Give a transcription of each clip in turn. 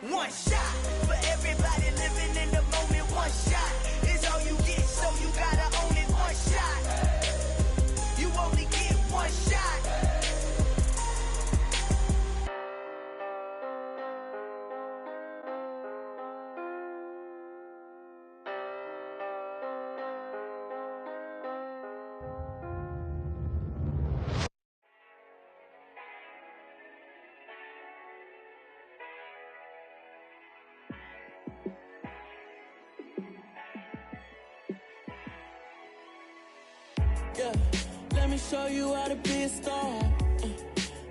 One shot for everybody living in the moment. One shot is all you get, so you gotta own it. One shot, you only get one shot. Yeah, let me show you how to be a star.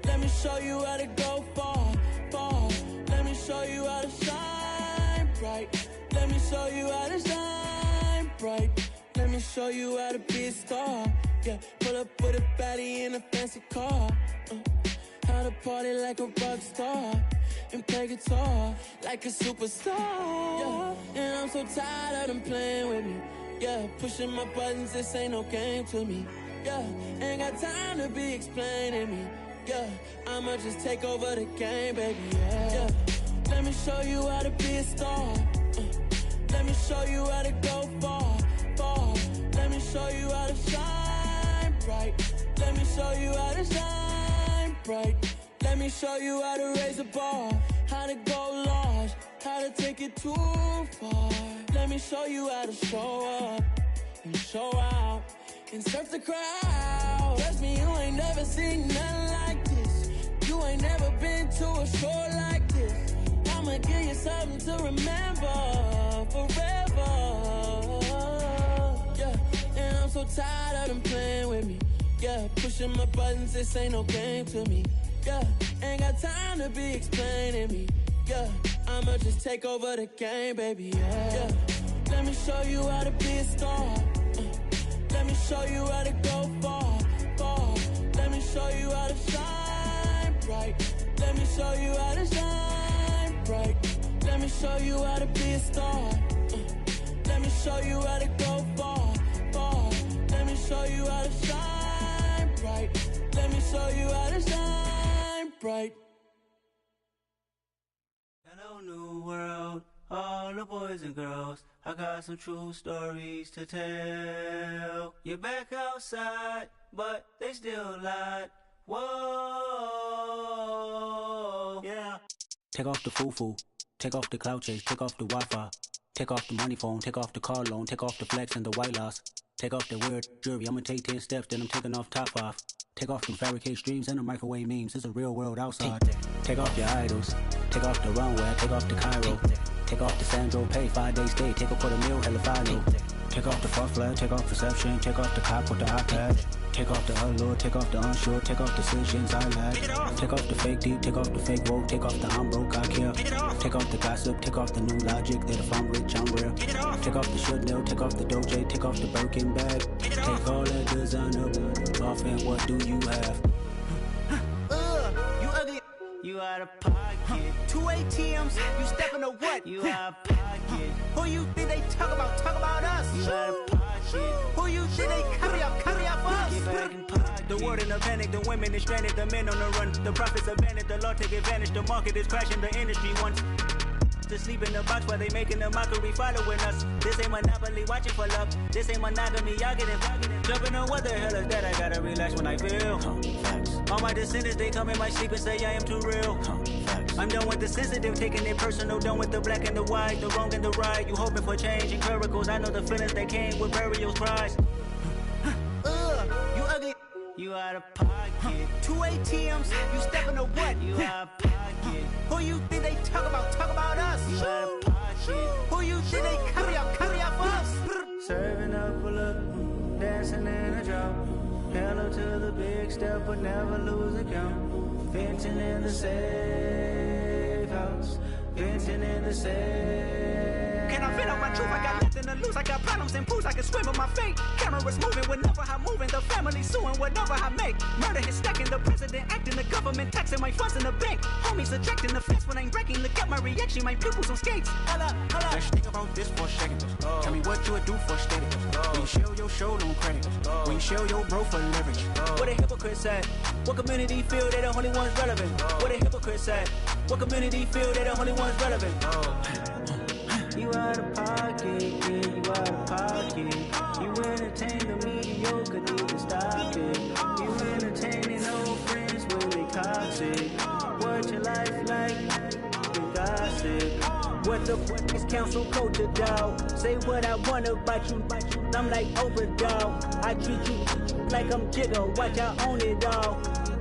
Let me show you how to go far, far. Let me show you how to shine bright. Let me show you how to shine bright. Let me show you how to be a star. Yeah, pull up with a baddie in a fancy car. How to party like a rock star and play guitar like a superstar. Yeah, and I'm so tired of them playing with me. Yeah, pushing my buttons, this ain't no game to me. Yeah, ain't got time to be explaining me. Yeah, I'ma just take over the game, baby. Yeah, let me show you how to be a star. Let me show you how to go far, far. Let me show you how to shine bright. Let me show you how to shine bright. Let me show you how to raise a bar, how to go large, how to take it too far. Let me show you how to show up and show out and surf the crowd. Trust me, you ain't never seen nothing like this. You ain't never been to a show like this. I'ma give you something to remember forever. Yeah, and I'm so tired of them playing with me. Yeah, pushing my buttons, this ain't no game to me. Yeah, ain't got time to be explaining me. Yeah, I'ma just take over the game, baby. Yeah, let me show you how to be a star. Let me show you how to go far, far. Let me show you how to shine bright. Let me show you how to shine bright. Let me show you how to be a star. Let me show you how to go far, far. Let me show you how to shine bright. Let me show you how to shine bright. Hello, new world, all the boys and girls. I got some true stories to tell. You're back outside, but they still lied. Whoa, yeah. Take off the foo-foo, take off the cloud chase, take off the Wi-Fi, take off the money phone, take off the car loan, take off the flex and the white loss. Take off the weird jewelry, I'ma take 10 steps, then I'm taking off top off. Take off them fabricate streams and the microwave memes, it's a real world outside. Take off your idols, take off the runway, take off the Cairo. Take off the Sandro pay, 5 days stay, take off for the meal, hella follow. Take off the fuck flag, take off perception, take off the cop with the iPad. Take off the allure, take off the unsure, take off decisions I lack. Take off the fake deep, take off the fake woke, take off the I'm broke, I care. Take off the gossip, take off the new logic, that if I'm rich, I'm real. Take off the Chanel, take off the Doja, take off the Birkin bag. Take all that designer off and what do you have? You ugly, you out of pocket. 2 ATMs, you stepping to what? You out of pocket. Who you think they talk about us? You out of pocket. Who you think they carry up us? Get back in pocket. The world in a panic, the women is stranded, the men on the run. The profits abandoned, the law take advantage, the market is crashing, the industry wants to sleep in the box while they making a mockery following us. This ain't Monopoly, watching for love. This ain't monogamy, y'all get it. Jumping on what the hell is that? I gotta relax when I feel. All my descendants, they come in my sleep and say I am too real. I'm done with the sensitive, taking it personal. Done with the black and the white, the wrong and the right. You hoping for change and miracles. I know the feelings that came with burial cries. You ugly. You out of pocket. 2 ATMs, you stepping to what? You out of pocket. Who you think they talk about us? You out of pocket. Who you think they carry up us? Serving up a look, dancing in a drop. Hello to the big step, but never lose a count. Venting in the safe house, venting in the safe can I vent out my truth? I got nothing to lose. I got problems and pools. I can swim with my fate. Cameras moving whenever I'm moving. The family suing whatever I make. Murder is stacking. The president acting. The government taxing my funds in the bank. Homies ejecting the fence when I'm breaking. Look at my reaction. My pupils on skates. Holla. Let's think about this for a second. Tell me what you would do for steady. When you show your show no credit. When you show your bro for leverage. What a hypocrite said. What community feel they the only ones relevant? What a hypocrite said. What community feel they the only ones relevant? You out of pocket, yeah, you out of pocket. You entertain the mediocre, need to stop it. You entertaining old friends when they toxic. What your life like? You gossip. What the fuck is council culture, dog? Say what I want about you, I'm like overdog. I treat you like I'm Jigga, watch I own it all.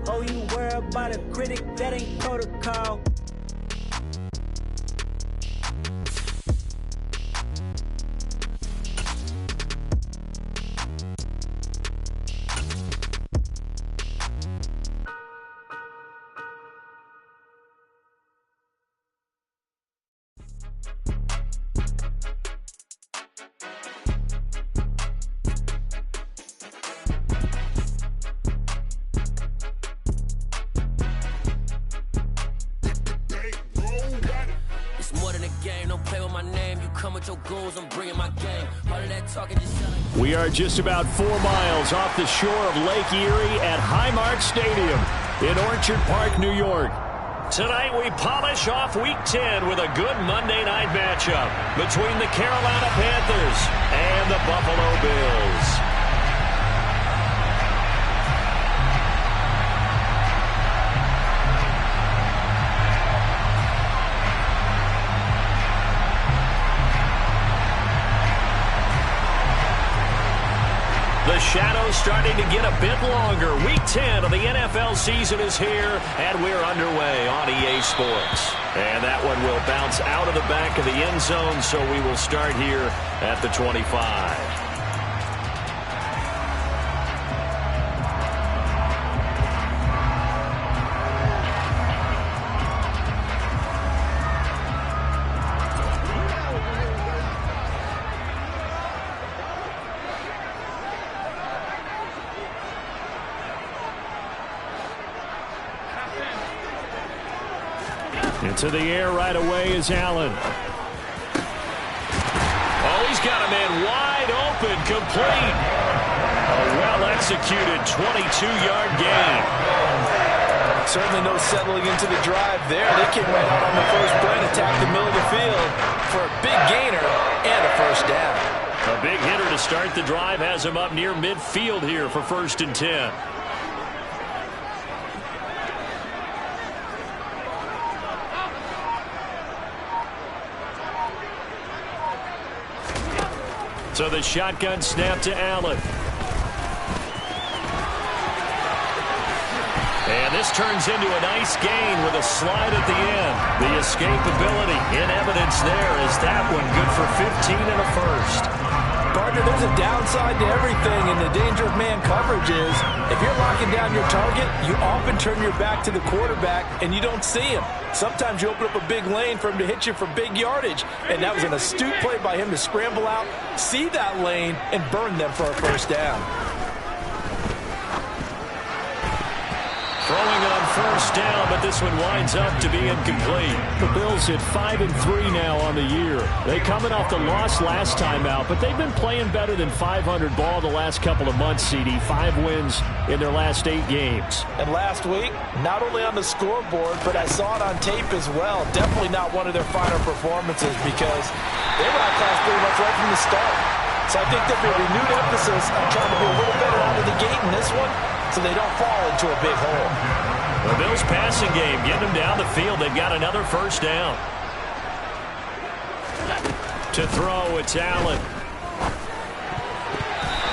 Oh, you worry about a critic, that ain't protocol. We are just about 4 miles off the shore of Lake Erie at Highmark Stadium in Orchard Park, New York. Tonight we polish off Week 10 with a good Monday night matchup between the Carolina Panthers and the Buffalo Bills. The shadow's starting to get a bit longer. Week 10 of the NFL season is here, and we're underway on EA Sports. And that one will bounce out of the back of the end zone, so we will start here at the 25. Into the air right away is Allen. Oh, he's got a man wide open, complete. A well-executed 22-yard gain. Certainly no settling into the drive there. They came right out on the first play and attacked the middle of the field for a big gainer and a first down. A big hitter to start the drive has him up near midfield here for 1st and 10. So the shotgun snap to Allen. And this turns into a nice gain with a slide at the end. The escapability in evidence there as that one good for 15 and a first. Partner, there's a downside to everything, and the danger of man coverage is if you're locking down your target, you often turn your back to the quarterback and you don't see him. Sometimes you open up a big lane for him to hit you for big yardage, and that was an astute play by him to scramble out, see that lane, and burn them for a first down. Throwing on first down, but this one winds up to be incomplete. The Bills hit 5-3 now on the year. They coming off the loss last time out, but they've been playing better than 500 ball the last couple of months, CD. 5 wins in their last 8 games. And last week, not only on the scoreboard, but I saw it on tape as well. Definitely not one of their finer performances because they were outclassed pretty much right from the start. So I think there'll be a renewed emphasis on trying to be a little better out of the gate in this one, so they don't fall into a big hole. The Bills passing game, getting them down the field. They've got another first down. To throw, it's Allen.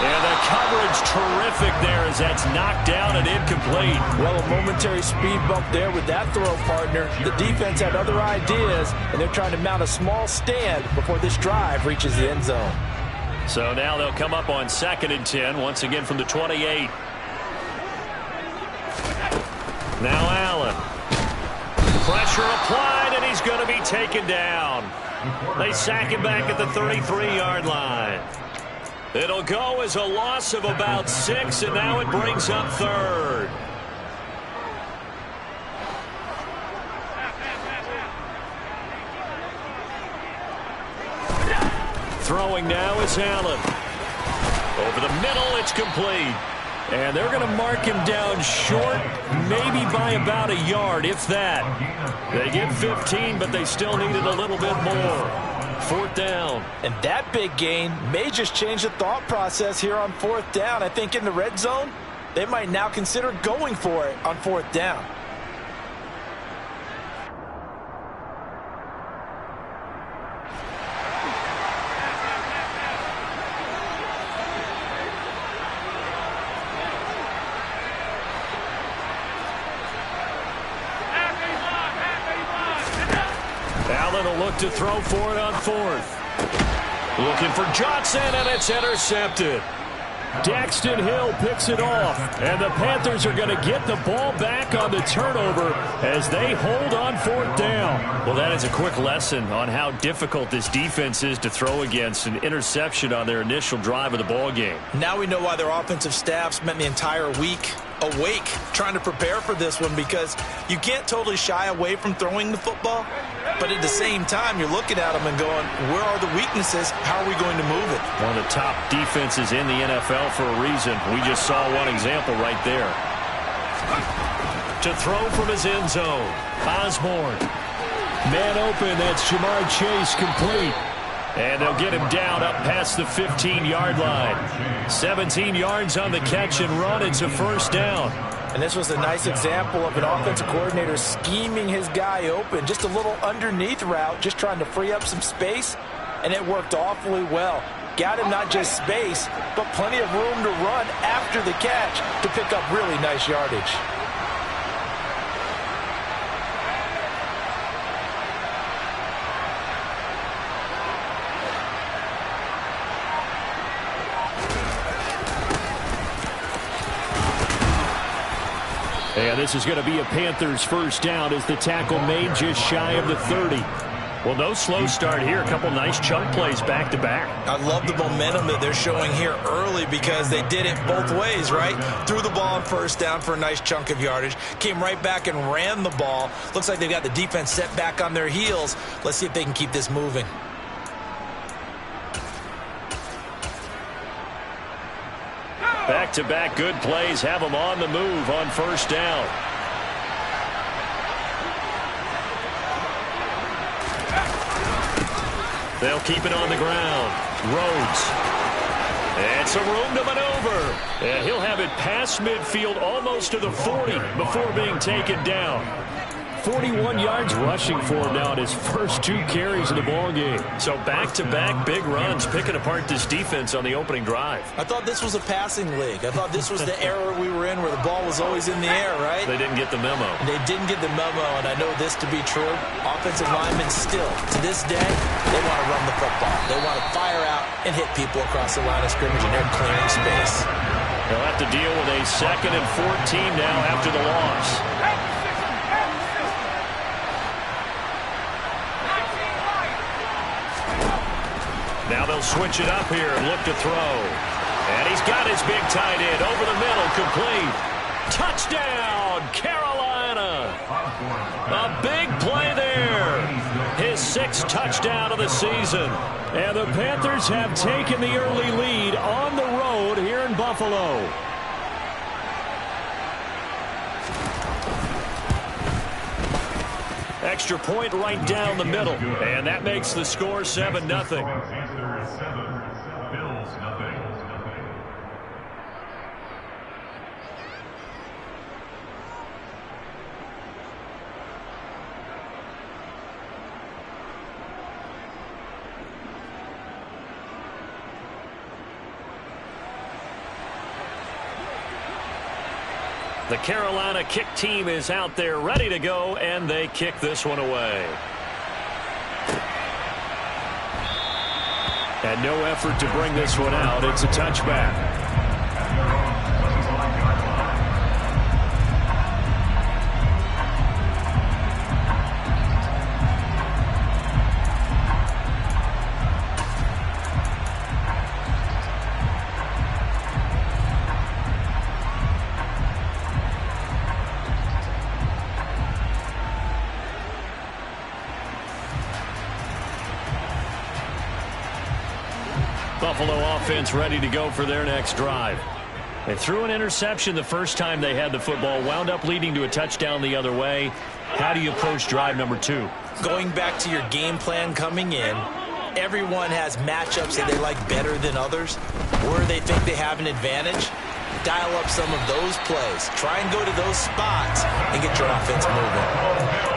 And the coverage terrific there as that's knocked down and incomplete. Well, a momentary speed bump there with that throw, partner. The defense had other ideas, and they're trying to mount a small stand before this drive reaches the end zone. So now they'll come up on 2nd and 10, once again from the 28. Now Allen. Pressure applied, and he's going to be taken down. They sack him back at the 33-yard line. It'll go as a loss of about 6, and now it brings up third. Throwing now is Allen. Over the middle, it's complete. And they're going to mark him down short, maybe by about a yard, if that. They get 15, but they still needed a little bit more. 4th down. And that big gain may just change the thought process here on 4th down. I think in the red zone, they might now consider going for it on 4th down. To throw for it on 4th. Looking for Johnson, and it's intercepted. Daxton Hill picks it off, and the Panthers are going to get the ball back on the turnover as they hold on 4th down. Well, that is a quick lesson on how difficult this defense is to throw against. An interception on their initial drive of the ball game. Now we know why their offensive staff spent the entire week awake trying to prepare for this one, because you can't totally shy away from throwing the football, but at the same time you're looking at them and going, where are the weaknesses? How are we going to move it? One of the top defenses in the NFL for a reason. We just saw one example right there. To throw from his end zone, Osborne. Man open, that's Jamar Chase, complete. And they'll get him down up past the 15-yard line. 17 yards on the catch and run. It's a 1st down. And this was a nice example of an offensive coordinator scheming his guy open. Just a little underneath route, just trying to free up some space, and it worked awfully well. Got him not just space, but plenty of room to run after the catch to pick up really nice yardage. And this is going to be a Panthers 1st down as the tackle made just shy of the 30. Well, no slow start here. A couple nice chunk plays back-to-back. I love the momentum that they're showing here early, because they did it both ways, right? Threw the ball on 1st down for a nice chunk of yardage. Came right back and ran the ball. Looks like they've got the defense set back on their heels. Let's see if they can keep this moving. Back-to-back good plays have them on the move on 1st down. They'll keep it on the ground. Rhodes. And some room to maneuver. And he'll have it past midfield almost to the 40 before being taken down. 41 yards rushing for him now in his first 2 carries of the ball game. So back-to-back big runs, picking apart this defense on the opening drive. I thought this was a passing league. I thought this was the era we were in where the ball was always in the air, right? They didn't get the memo. They didn't get the memo, and I know this to be true. Offensive linemen still, to this day, they want to run the football. They want to fire out and hit people across the line of scrimmage, and they're clearing space. They'll have to deal with a 2nd and 14 now after the loss. Now they'll switch it up here and look to throw. And he's got his big tight end over the middle, complete. Touchdown, Carolina. A big play there. His 6th touchdown of the season. And the Panthers have taken the early lead on the road here in Buffalo. Extra point right down the middle. And that makes the score 7-0. The Carolina kick team is out there ready to go, and they kick this one away. And no effort to bring this one out. It's a touchback. Buffalo offense ready to go for their next drive. They threw an interception the first time they had the football, wound up leading to a touchdown the other way. How do you approach drive number 2? Going back to your game plan coming in, everyone has matchups that they like better than others. Where they think they have an advantage, dial up some of those plays. Try and go to those spots and get your offense moving.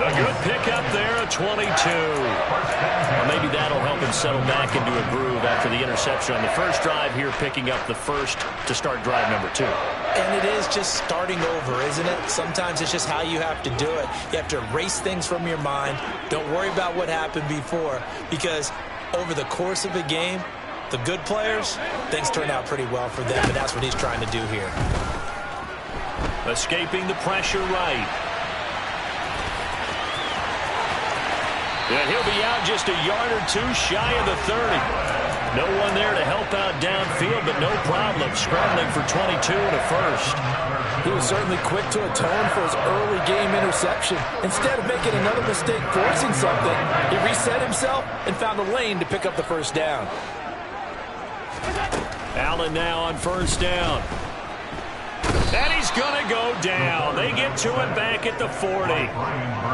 A good pickup there, a 22. Well, maybe that'll help him settle back into a groove after the interception on the first drive here, picking up the first to start drive number 2. And it is just starting over, isn't it? Sometimes it's just how you have to do it. You have to erase things from your mind. Don't worry about what happened before, because over the course of a game, the good players, things turn out pretty well for them, and that's what he's trying to do here. Escaping the pressure right. And he'll be out just a yard or two shy of the 30. No one there to help out downfield, but no problem scrambling for 22 and a first. He was certainly quick to atone for his early game interception. Instead of making another mistake forcing something, he reset himself and found a lane to pick up the first down. Allen now on first down. And he's going to go down. They get to him back at the 40.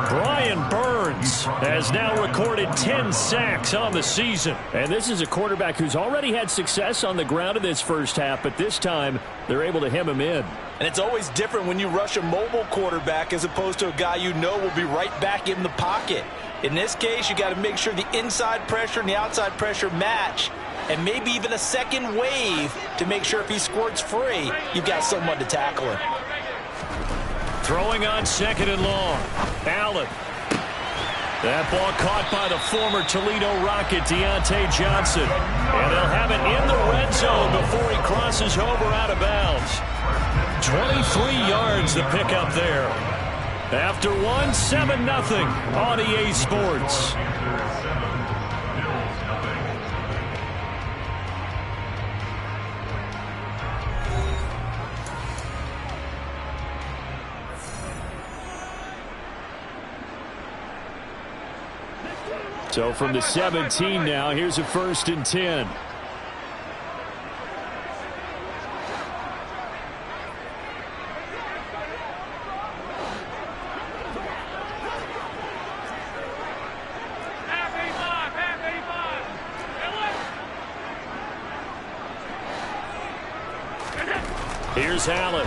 Brian Burns has now recorded 10 sacks on the season. And this is a quarterback who's already had success on the ground in this first half, but this time they're able to hem him in. And it's always different when you rush a mobile quarterback as opposed to a guy you know will be right back in the pocket. In this case, you got to make sure the inside pressure and the outside pressure match, and maybe even a second wave to make sure if he squirts free, you've got someone to tackle him. Throwing on second and long. Allen. That ball caught by the former Toledo Rocket, Deontay Johnson. And they'll have it in the red zone before he crosses over out of bounds. 23 yards the pickup there. After 7-0 on EA Sports. So from the 17 now, here's a 1st and 10. Here's Allen.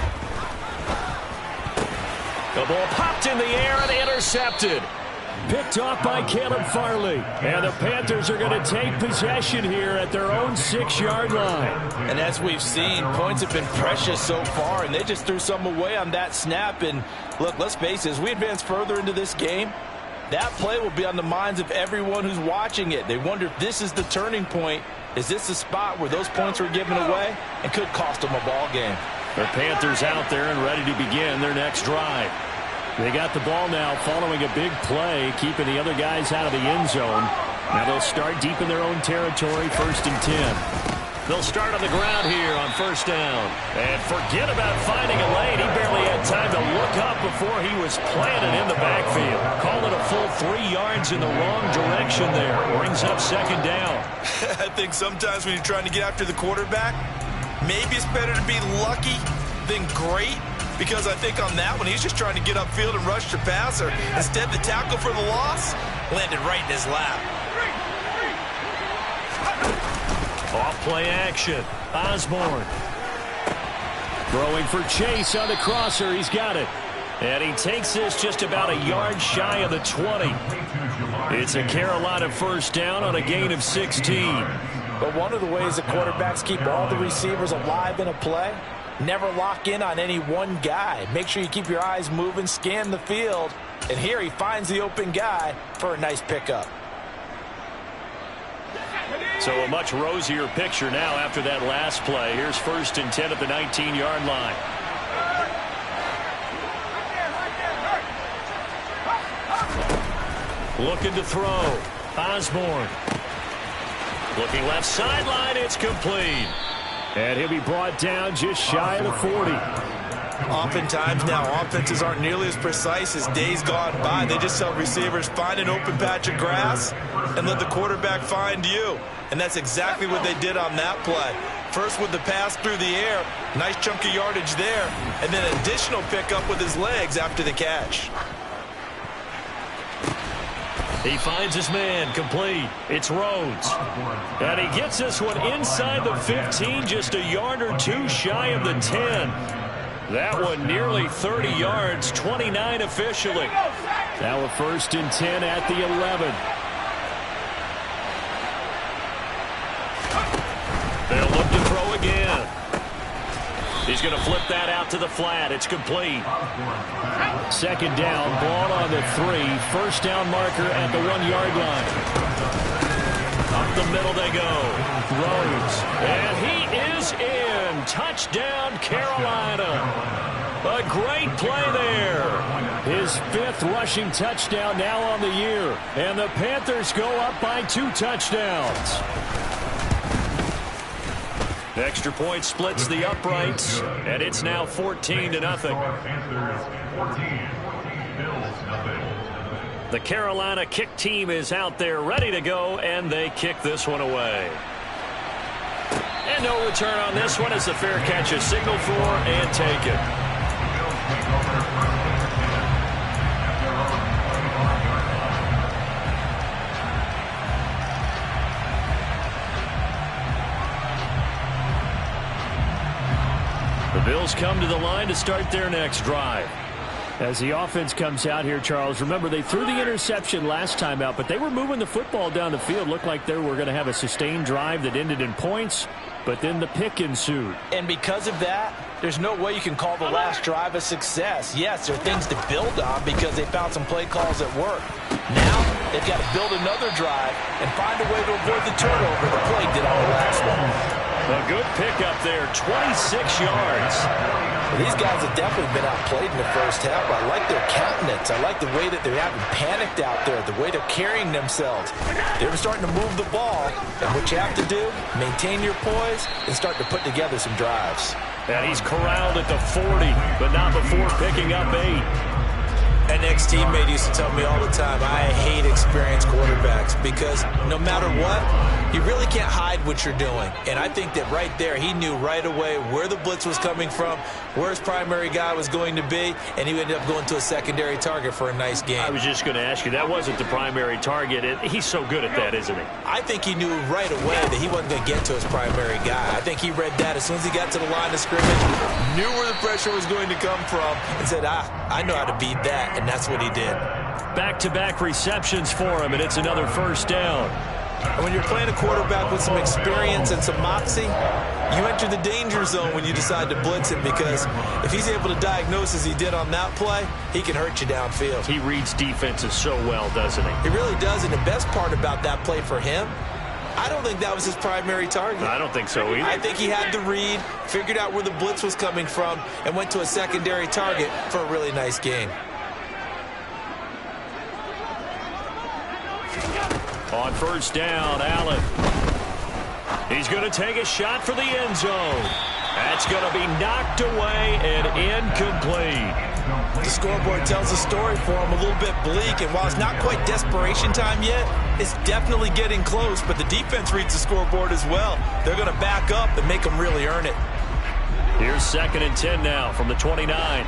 The ball popped in the air and intercepted. Picked off by Caleb Farley. And the Panthers are going to take possession here at their own 6-yard line. And as we've seen, points have been precious so far, and they just threw some away on that snap. And look, let's face it, as we advance further into this game, that play will be on the minds of everyone who's watching it. They wonder if this is the turning point. Is this the spot where those points were given away and could cost them a ball game? The Panthers out there and ready to begin their next drive. They got the ball now following a big play, keeping the other guys out of the end zone. Now they'll start deep in their own territory, 1st and 10. They'll start on the ground here on first down. And forget about finding a lane. He barely had time to look up before he was planted in the backfield. Call it a full 3 yards in the wrong direction there. Brings up 2nd down. I think sometimes when you're trying to get after the quarterback, maybe it's better to be lucky than great. Because I think on that one, he's just trying to get upfield and rush the passer. Instead, the tackle for the loss landed right in his lap. Off play action. Osborne. Throwing for Chase on the crosser. He's got it. And he takes this just about a yard shy of the 20. It's a Carolina 1st down on a gain of 16. But one of the ways that quarterbacks keep all the receivers alive in a play, never lock in on any one guy. Make sure you keep your eyes moving, scan the field. And here he finds the open guy for a nice pickup. So a much rosier picture now after that last play. Here's 1st and 10 at the 19-yard line. Looking to throw. Osborne. Looking left sideline. It's complete. And he'll be brought down just shy of the 40. Oftentimes now, offenses aren't nearly as precise as days gone by. They just tell receivers, find an open patch of grass and let the quarterback find you. And that's exactly what they did on that play. First with the pass through the air, nice chunk of yardage there, and then additional pickup with his legs after the catch. He finds his man, complete. It's Rhodes. And he gets this one inside the 15, just a yard or two shy of the 10. That one nearly 30 yards, 29 officially. Now a 1st and 10 at the 11. They'll look to throw again. He's going to flip that out to the flat. It's complete. 2nd down, ball on the 3. 1st down marker at the 1-yard line. Up the middle they go. Rhodes. And he is in. Touchdown, Carolina. A great play there. His 5th rushing touchdown now on the year. And the Panthers go up by 2 touchdowns. Extra point splits the uprights, and it's now 14-0. The Carolina kick team is out there ready to go, and they kick this one away. And no return on this one as the fair catch is signaled for and taken. The Bills come to the line to start their next drive. As the offense comes out here, Charles, remember they threw the interception last time out, but they were moving the football down the field. Looked like they were going to have a sustained drive that ended in points, but then the pick ensued. And because of that, there's no way you can call the last drive a success. Yes, there are things to build on because they found some play calls that work. Now, they've got to build another drive and find a way to avoid the turnover the play did on the last one. A good pickup there, 26 yards. These guys have definitely been outplayed in the first half. I like their countenance. I like the way that they're having panicked out there, the way they're carrying themselves. They're starting to move the ball, and what you have to do, maintain your poise and start to put together some drives. And he's corralled at the 40, but not before picking up 8. An ex-teammate used to tell me all the time, I hate experienced quarterbacks because no matter what, you really can't hide what you're doing. And I think that right there, he knew right away where the blitz was coming from, where his primary guy was going to be, and he ended up going to a secondary target for a nice game. I was just going to ask you, that wasn't the primary target. He's so good at that, isn't he? I think he knew right away that he wasn't going to get to his primary guy. I think he read that as soon as he got to the line of scrimmage, knew where the pressure was going to come from, and said, I know how to beat that. And that's what he did. Back-to-back receptions for him, and it's another 1st down. And when you're playing a quarterback with some experience and some moxie, you enter the danger zone when you decide to blitz him because if he's able to diagnose as he did on that play, he can hurt you downfield. He reads defenses so well, doesn't he? He really does, and the best part about that play for him, I don't think that was his primary target. I don't think so either. I think he had the read, figured out where the blitz was coming from, and went to a secondary target for a really nice game. On 1st down, Allen. He's going to take a shot for the end zone. That's going to be knocked away and incomplete. The scoreboard tells the story for him, a little bit bleak, and while it's not quite desperation time yet, it's definitely getting close, but the defense reads the scoreboard as well. They're going to back up and make them really earn it. Here's 2nd and 10 now from the 29.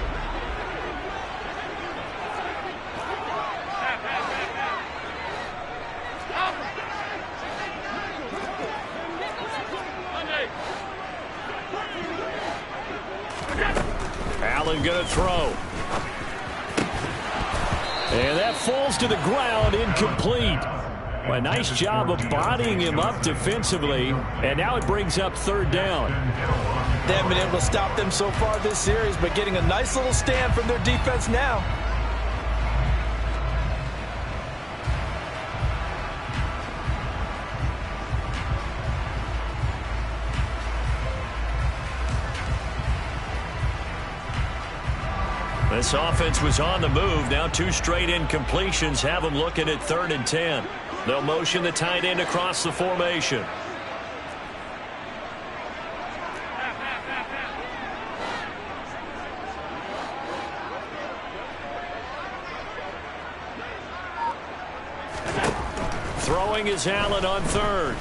Allen going to throw. And that falls to the ground, incomplete. Well, a nice job of bodying him up defensively, and now it brings up 3rd down. They haven't been able to stop them so far this series, but getting a nice little stand from their defense now. This offense was on the move. Now 2 straight incompletions have them looking at 3rd and 10. They'll motion the tight end across the formation. Throwing is Allen on third.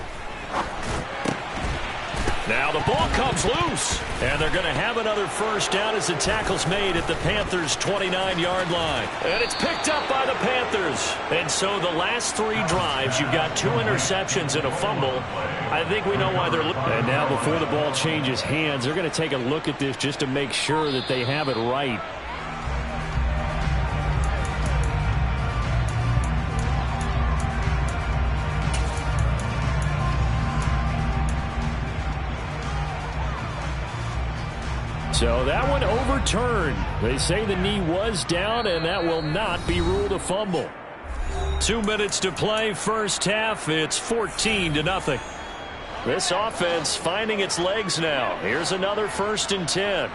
Now the ball comes loose, and they're going to have another first down as the tackle's made at the Panthers' 29-yard line. And it's picked up by the Panthers. And so the last 3 drives, you've got 2 interceptions and a fumble. I think we know why they're looking. And now before the ball changes hands, they're going to take a look at this just to make sure that they have it right. So that one overturned. They say the knee was down, and that will not be ruled a fumble. 2 minutes to play, first half. It's 14-0. This offense finding its legs now. Here's another 1st and 10.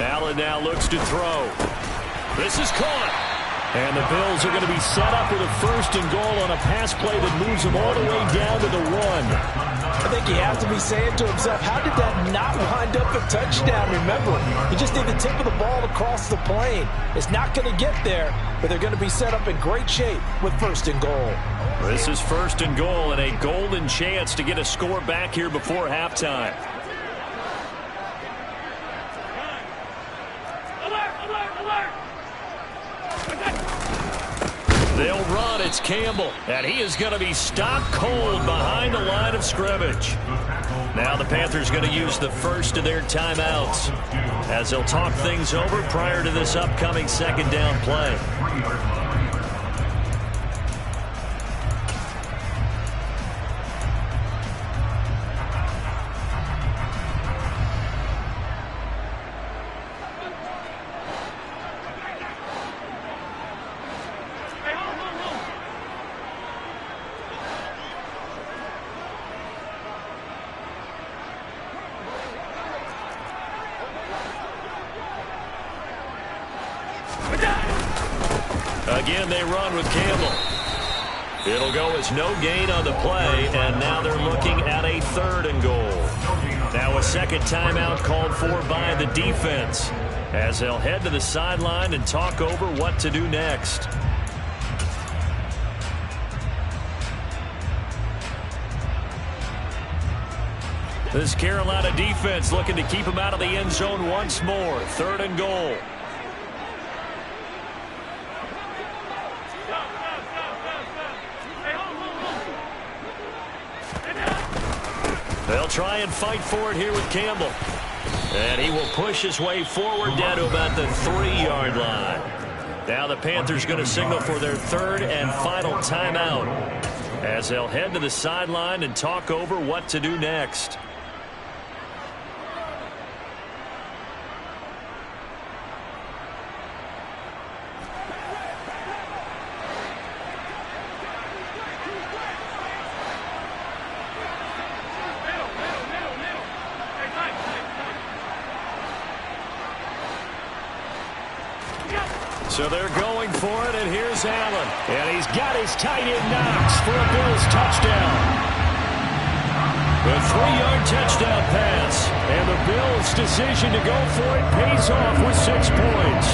Allen now looks to throw. This is caught. And the Bills are going to be set up with a 1st and goal on a pass play that moves them all the way down to the 1. I think he has to be saying to himself, how did that not wind up a touchdown? Remember, you just need the tip of the ball across the plane. It's not going to get there, but they're going to be set up in great shape with 1st and goal. This is 1st and goal and a golden chance to get a score back here before halftime. They'll run. It's Campbell. And he is going to be stopped cold behind the line of scrimmage. Now the Panthers going to use the first of their timeouts as they'll talk things over prior to this upcoming 2nd down play. Again, they run with Campbell. It'll go as no gain on the play, and now they're looking at a 3rd and goal. Now a 2nd timeout called for by the defense as they'll head to the sideline and talk over what to do next. This Carolina defense looking to keep them out of the end zone once more. 3rd and goal. They'll try and fight for it here with Campbell. And he will push his way forward down to about the 3-yard line. Now the Panthers going to signal for their 3rd and final timeout as they'll head to the sideline and talk over what to do next. So they're going for it, and here's Allen. And he's got his tight end Knox for a Bills touchdown. A 3-yard touchdown pass. And the Bills' decision to go for it pays off with 6 points.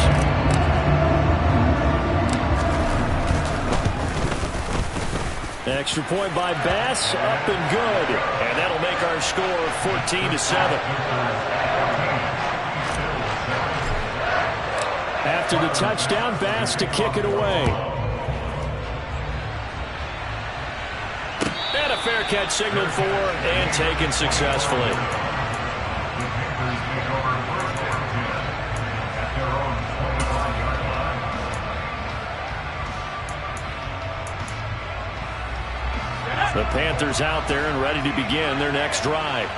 Extra point by Bass, up and good. And that'll make our score 14-7. After the touchdown, Bass to kick it away. And a fair catch signaled for and taken successfully. The Panthers out there and ready to begin their next drive.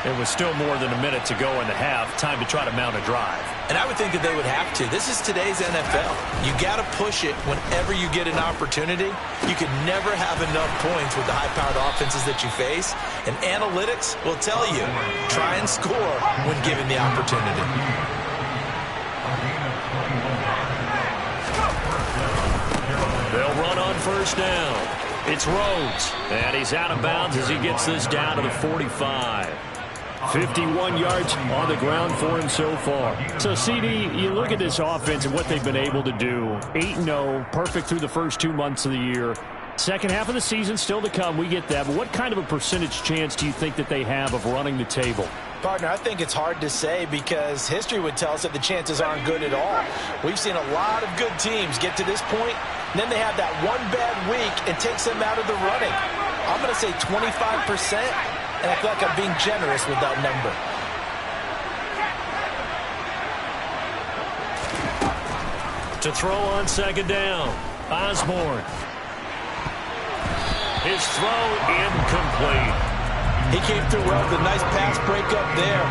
It was still more than a minute to go in the half. Time to try to mount a drive. And I would think that they would have to. This is today's NFL. You got to push it whenever you get an opportunity. You can never have enough points with the high-powered offenses that you face. And analytics will tell you, try and score when given the opportunity. They'll run on 1st down. It's Rhodes. And he's out of bounds as he gets this down to the 45. 51 yards on the ground for him so far. So, CD, you look at this offense and what they've been able to do. 8-0, perfect through the first 2 months of the year. Second half of the season still to come. We get that. But what kind of a percentage chance do you think that they have of running the table? Partner, I think it's hard to say because history would tell us that the chances aren't good at all. We've seen a lot of good teams get to this point, and then they have that one bad week and takes them out of the running. I'm going to say 25%, and I feel like I'm being generous with that number. To throw on second down, Osborne. His throw incomplete. He came through well with a nice pass breakup there.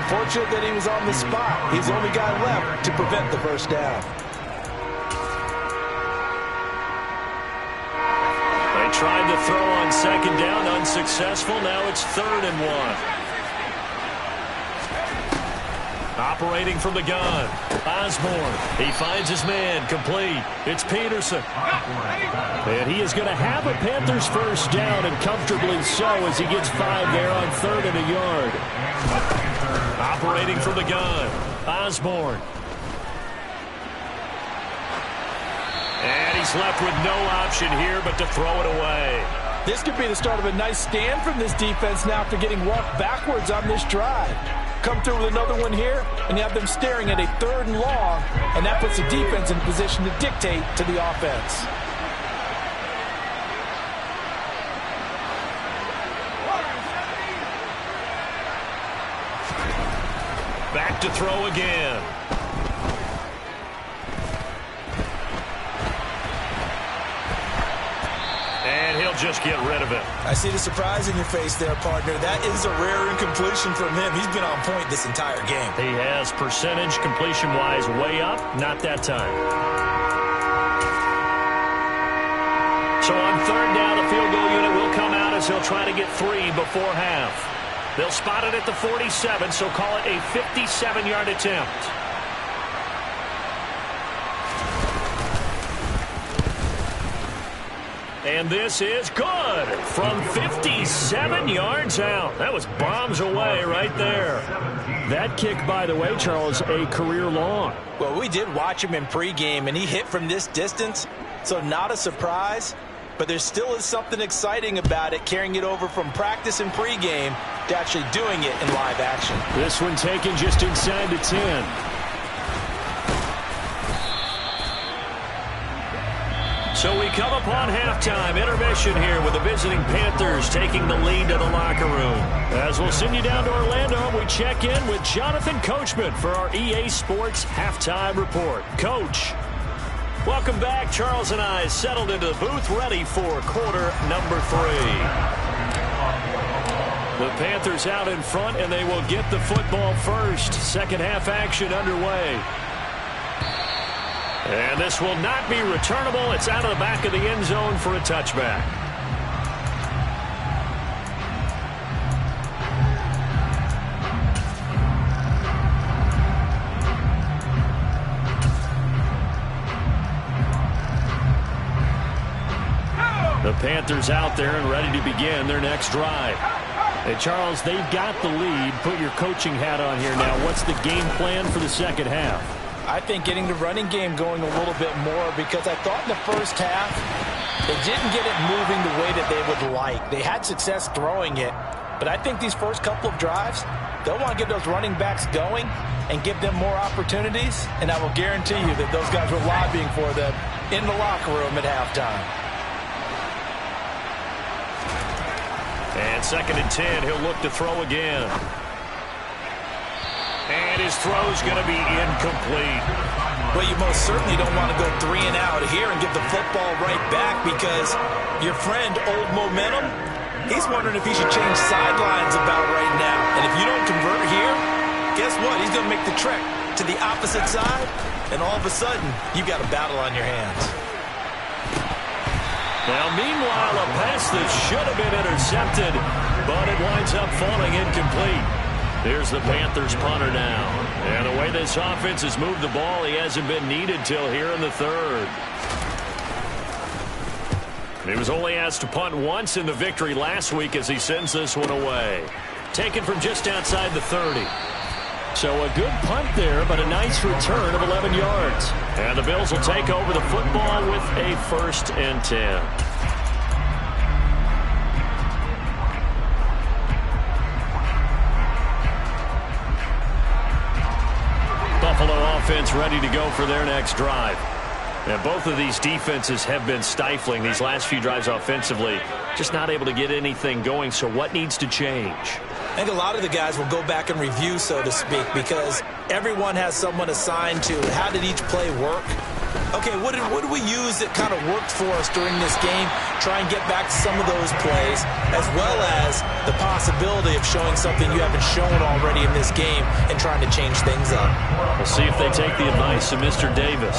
Fortunate that he was on the spot. He's the only guy left to prevent the first down. They tried to throw on second down, unsuccessful. Now it's 3rd and 1. Operating from the gun, Osborne. He finds his man, complete. It's Peterson. And he is going to have a Panthers first down, and comfortably so, as he gets 5 there on 3rd and a yard. Operating from the gun, Osborne. And he's left with no option here but to throw it away. This could be the start of a nice stand from this defense now after getting walked backwards on this drive. Come through with another one here, and you have them staring at a 3rd and long, and that puts the defense in position to dictate to the offense. Back to throw again. And he'll just get rid of it. I see the surprise in your face there, partner. That is a rare incompletion from him. He's been on point this entire game. He has percentage completion-wise way up. Not that time. So on 3rd down, the field goal unit will come out as he'll try to get 3 before half. They'll spot it at the 47, so call it a 57-yard attempt. And this is good from 57 yards out. That was bombs away right there. That kick, by the way, Charles, a career long. Well, we did watch him in pregame, and he hit from this distance, so not a surprise. But there still is something exciting about it, carrying it over from practice and pregame to actually doing it in live action. This one taken just inside the 10. So we come upon halftime, intermission here with the visiting Panthers taking the lead to the locker room. As we'll send you down to Orlando, we check in with Jonathan Coachman for our EA Sports Halftime Report. Coach, welcome back. Charles and I settled into the booth, ready for quarter number 3. The Panthers out in front, and they will get the football first. Second half action underway. And this will not be returnable. It's out of the back of the end zone for a touchback. The Panthers out there and ready to begin their next drive. And Charles, they've got the lead. Put your coaching hat on here now. What's the game plan for the second half? I think getting the running game going a little bit more, because I thought in the first half they didn't get it moving the way that they would like. They had success throwing it, but I think these first couple of drives, they'll want to get those running backs going and give them more opportunities, and I will guarantee you that those guys were lobbying for them in the locker room at halftime. And 2nd and 10, he'll look to throw again. And his throw's going to be incomplete. Well, you most certainly don't want to go 3 and out here and give the football right back, because your friend, Old Momentum, he's wondering if he should change sidelines about right now. And if you don't convert here, guess what? He's going to make the trek to the opposite side, and all of a sudden, you got a battle on your hands. Now, meanwhile, a pass that should have been intercepted, but it winds up falling incomplete. Here's the Panthers punter now. And the way this offense has moved the ball, he hasn't been needed till here in the 3rd. He was only asked to punt once in the victory last week as he sends this one away. taken from just outside the 30. So a good punt there, but a nice return of 11 yards. And the Bills will take over the football with a 1st and 10. Buffalo offense ready to go for their next drive. And both of these defenses have been stifling these last few drives offensively. Just not able to get anything going. So what needs to change? I think a lot of the guys will go back and review, so to speak, because everyone has someone assigned to how did each play work. Okay, what did we use that kind of worked for us during this game? Try and get back to some of those plays, as well as the possibility of showing something you haven't shown already in this game and trying to change things up. We'll see if they take the advice of Mr. Davis.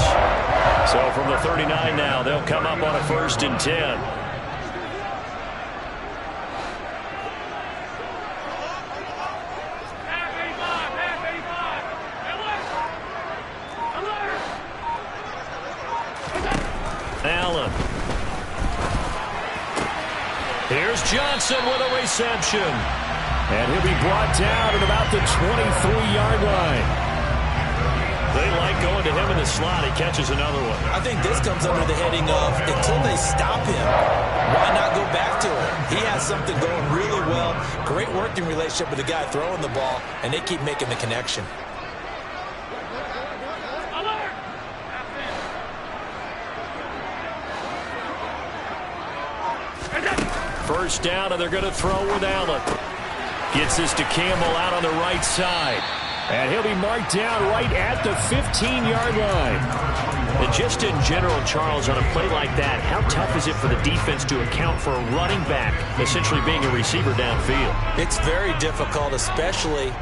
So from the 39 now, they'll come up on a 1st and 10. Allen. Here's Johnson with a reception. And he'll be brought down at about the 23-yard line. They like going to him in the slot. He catches another one. I think this comes under the heading of until they stop him, why not go back to him? He has something going really well. Great working relationship with the guy throwing the ball, and they keep making the connection. First down, and they're going to throw with Allen. Gets this to Campbell out on the right side. And he'll be marked down right at the 15-yard line. And just in general, Charles, on a play like that, how tough is it for the defense to account for a running back essentially being a receiver downfield? It's very difficult, especially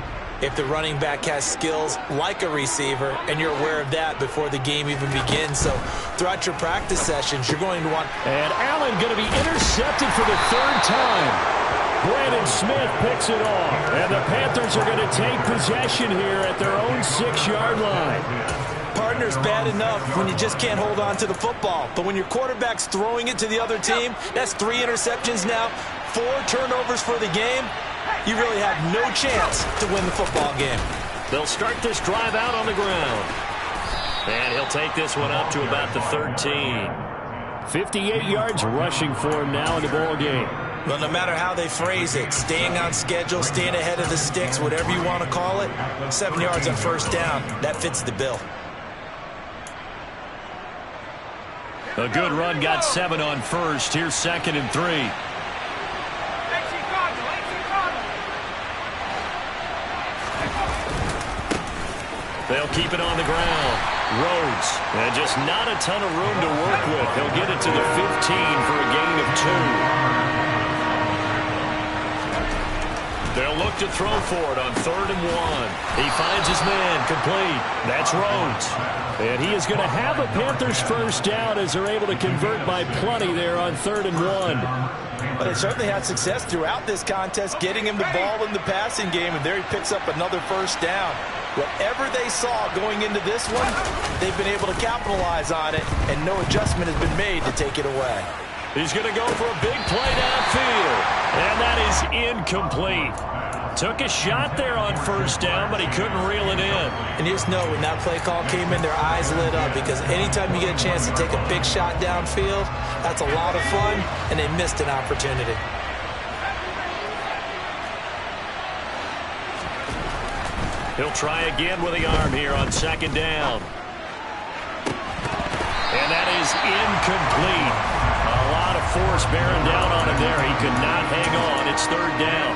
if the running back has skills like a receiver, and you're aware of that before the game even begins. So throughout your practice sessions, you're going to want... And Allen going to be intercepted for the 3rd time. Brandon Smith picks it off. And the Panthers are going to take possession here at their own 6-yard line. Partner's bad enough when you just can't hold on to the football. But when your quarterback's throwing it to the other team, that's 3 interceptions now, 4 turnovers for the game. You really have no chance to win the football game. They'll start this drive out on the ground. And he'll take this one up to about the 13. 58 yards rushing for him now in the ball game. Well, no matter how they phrase it, staying on schedule, staying ahead of the sticks, whatever you want to call it, 7 yards on 1st down, that fits the bill. A good run got 7 on 1st. Here's 2nd and 3. They'll keep it on the ground. Rhodes, and just not a ton of room to work with. He'll get it to the 15 for a gain of 2. They'll look to throw for it on 3rd and 1. He finds his man, complete. That's Rhodes. And he is going to have a Panthers 1st down as they're able to convert by plenty there on 3rd and 1. But they certainly had success throughout this contest, getting him the ball in the passing game, and there he picks up another 1st down. Whatever they saw going into this one, they've been able to capitalize on it, and no adjustment has been made to take it away. He's going to go for a big play downfield, and that is incomplete. Took a shot there on 1st down, but he couldn't reel it in. And you just know when that play call came in, their eyes lit up, because anytime you get a chance to take a big shot downfield, that's a lot of fun, and they missed an opportunity. He'll try again with the arm here on 2nd down. And that is incomplete. A lot of force bearing down on him there. He could not hang on. It's 3rd down.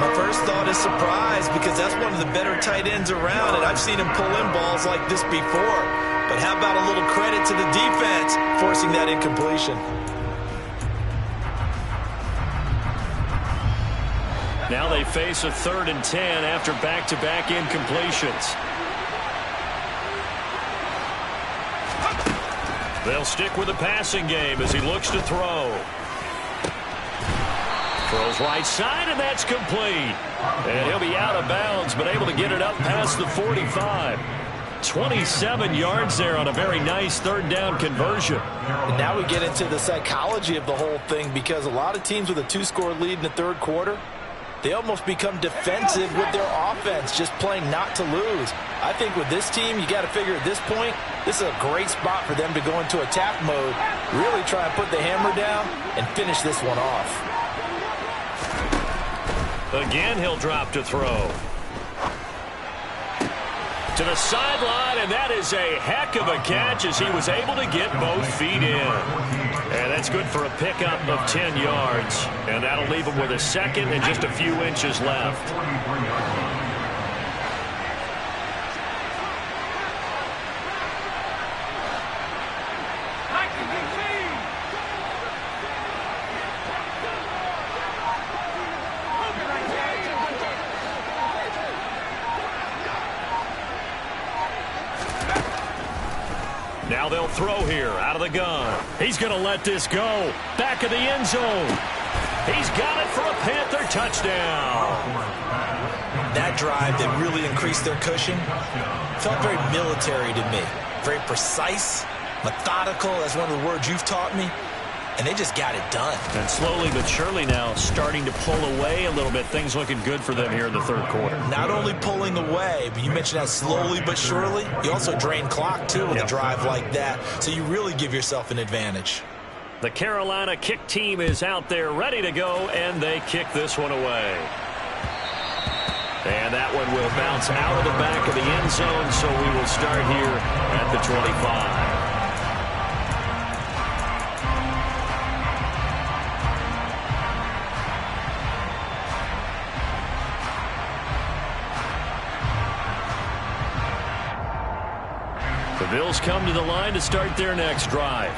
My first thought is surprise, because that's one of the better tight ends around, and I've seen him pull in balls like this before. But how about a little credit to the defense forcing that incompletion? Now they face a 3rd and 10 after back-to-back incompletions. They'll stick with the passing game as he looks to throw. Throws right side, and that's complete. And he'll be out of bounds, but able to get it up past the 45. 27 yards there on a very nice 3rd down conversion. And now we get into the psychology of the whole thing, because a lot of teams with a 2-score lead in the 3rd quarter, they almost become defensive with their offense, just playing not to lose. I think with this team, you got to figure at this point, this is a great spot for them to go into attack mode, really try and put the hammer down and finish this one off. Again, he'll drop to throw. To the sideline, and that is a heck of a catch as he was able to get both feet in. And that's good for a pickup of 10 yards. And that'll leave him with a second and just a few inches left. Now they'll throw here out of the gun. He's going to let this go. Back of the end zone. He's got it for a Panther touchdown. That drive that really increased their cushion felt very military to me. Very precise, methodical, that's one of the words you've taught me. And they just got it done. And slowly but surely now starting to pull away a little bit. Things looking good for them here in the third quarter. Not only pulling away, but you mentioned that slowly but surely. You also drain clock, too, with a drive like that. So you really give yourself an advantage. The Carolina kick team is out there ready to go, and they kick this one away. And that one will bounce out of the back of the end zone, so we will start here at the 25. The Bills come to the line to start their next drive.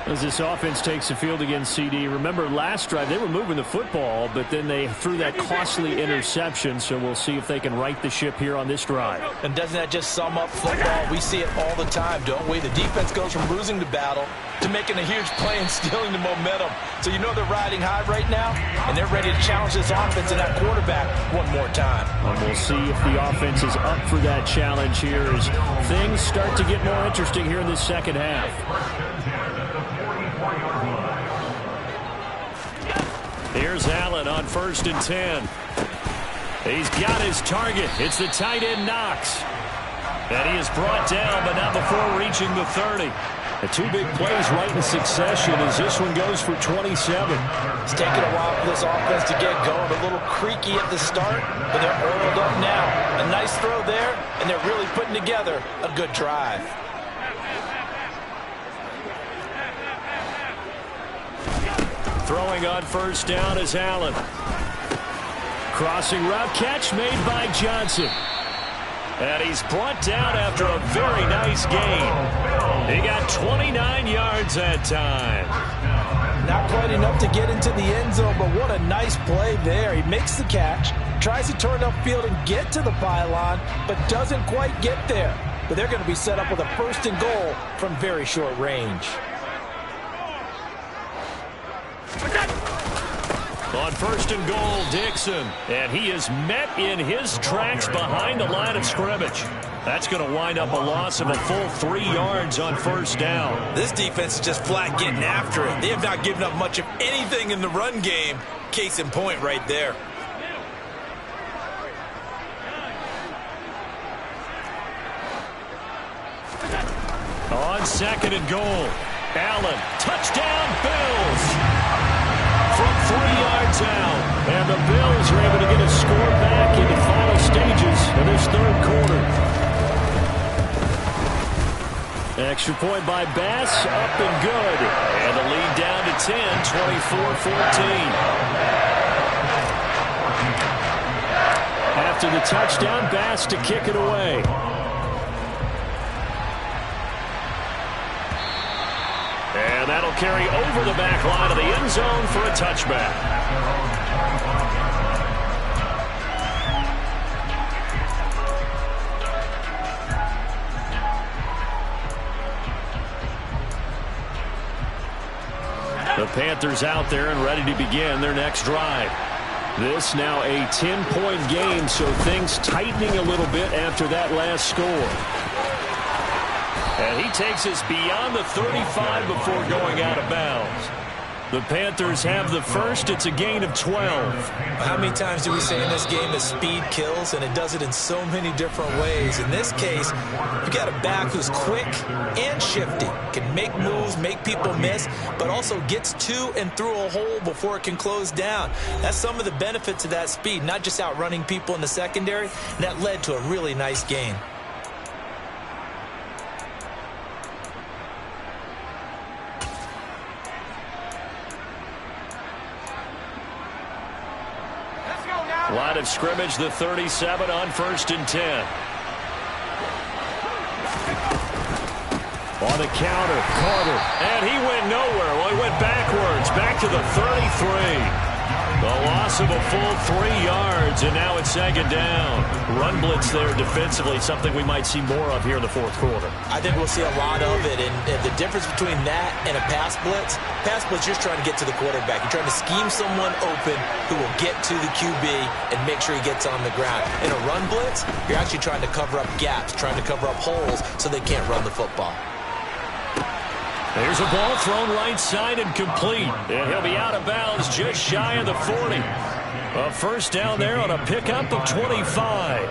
As this offense takes the field against CD, remember last drive they were moving the football, but then they threw that costly interception, so we'll see if they can right the ship here on this drive. And doesn't that just sum up football? We see it all the time, don't we? The defense goes from losing the battle to making a huge play and stealing the momentum. So you know they're riding high right now, and they're ready to challenge this offense and that quarterback one more time. And we'll see if the offense is up for that challenge here as things start to get more interesting here in this second half. Here's Allen on 1st and 10. He's got his target. It's the tight end Knox. And he is brought down, but not before reaching the 30. The two big plays right in succession as this one goes for 27. It's taken a while for this offense to get going. A little creaky at the start, but they're oiled up now. A nice throw there, and they're really putting together a good drive. Throwing on 1st down is Allen. Crossing route catch made by Johnson. And he's brought down after a very nice gain. He got 29 yards that time. Not quite enough to get into the end zone, but what a nice play there. He makes the catch, tries to turn upfield and get to the pylon, but doesn't quite get there. But they're going to be set up with a 1st and goal from very short range. On 1st and goal, Dixon. And he is met in his tracks behind the line of scrimmage. That's going to wind up a loss of a full 3 yards on 1st down. This defense is just flat getting after it. They have not given up much of anything in the run game. Case in point right there. On 2nd and goal, Allen. Touchdown, Bills. From 3 yards out. And the Bills are able to get a score back in the final stages of this third quarter. Extra point by Bass, up and good. And the lead down to 10, 24-14. After the touchdown, Bass to kick it away. And that'll carry over the back line of the end zone for a touchback. The Panthers out there and ready to begin their next drive. This now a 10-point game, so things tightening a little bit after that last score. And he takes us beyond the 35 before going out of bounds. The Panthers have the first. It's a gain of 12. How many times do we say in this game that speed kills, and it does it in so many different ways? In this case, you got a back who's quick and shifty, can make moves, make people miss, but also gets to and through a hole before it can close down. That's some of the benefits of that speed, not just outrunning people in the secondary, and that led to a really nice gain. Line of scrimmage, the 37 on 1st and 10. On the counter, Carter. And he went nowhere. Well, he went backwards, back to the 33. The loss of a full 3 yards, and now it's 2nd down. Run blitz there defensively, something we might see more of here in the 4th quarter. I think we'll see a lot of it, and the difference between that and a pass blitz, you're just trying to get to the quarterback. You're trying to scheme someone open who will get to the QB and make sure he gets on the ground. In a run blitz, you're actually trying to cover up gaps, trying to cover up holes so they can't run the football. There's a ball thrown right side and complete. And he'll be out of bounds just shy of the 40. A first down there on a pickup of 25.